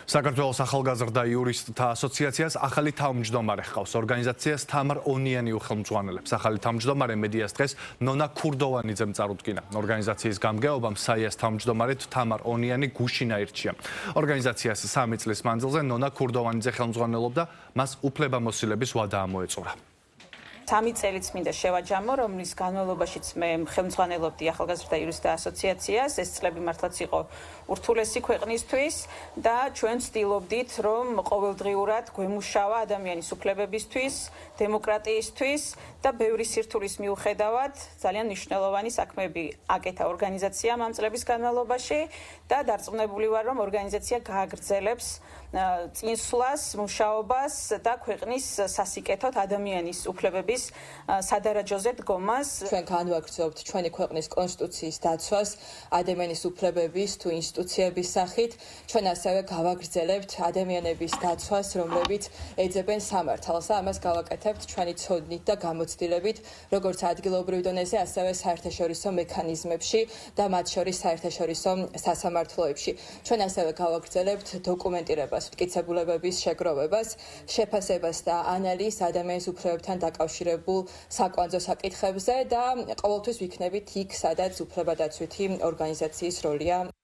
საქართველოს ახალგაზრდა იურისტთა ასოციაციას ახალი თავმჯდომარე ჰყავს. ორგანიზაციას თამარ ონიანი უხელმძღვანელებს. ახალი თავმჯდომარე მედიას დღეს ნონა ქურდოვანიძემ წარუდგინა. ორგანიზაციის გამგეობამ საიას თავმჯდომარედ თამარ ონიანი გუშინ აირჩია. ორგანიზაციას 3 წლის მანძილზე ნონა ქურდოვანიძე ხელმძღვანელობდა, მას უფლებამოსილების ვადა ამოეწურა. 3 წელიც მინდა შევაჯამო, რომლის განმავლობაშიც მე ხელმძღვანელობდი ახალგაზრდა იურისტთა ასოციაციას. ეს წლები მართლაც იყო ურთულესი ქვეყნისთვის და ჩვენ ვცდილობდით, რომ ყოველდღიურად გვემუშავა ადამიანის უფლებებისთვის, დემოკრატიისთვის და ბევრი სირთულის მიუხედავად ძალიან მნიშვნელოვანი საქმეები აკეთა ორგანიზაციამ ამ წლების განმავლობაში და დარწმუნებული ვარ, რომ ორგანიზაცია გააგრძელებს წინსვლას, მუშაობას და ქვეყნის სასიკეთოდ ადამიანის უფლებების სადარაჯოზე დგომას. ჩვენ განვაგრძობთ ჩვენი ქვეყნის კონსტიტუციის დაცვას ადამიანის უფლებების თუ ინსტიტუციების სახით. ჩვენ ასევე გავაგრძელებთ ადამიანების დაცვას, რომლებიც ეძებენ სამართალს და ამას გავაკეთებთ ჩვენი ცოდნით და გამოცდილებით, როგორც ადგილობრივ დონეზე, ასევე საერთაშორისო მექანიზმებში და მათ შორის საერთაშორისო სასამართლოებში. ჩვენ ასევე გავაგრძელებთ დოკუმენტირებას, მტკიცებულებების შეგროვებას, შეფასებას და ანალიზს ადამიანის უფლებებთან დაკავშირებულ საკვანძო საკითხებზე და ყოველთვის ვიქნებით იქ, სადაც უფლებადაცვითი ორგანიზაციის როლია.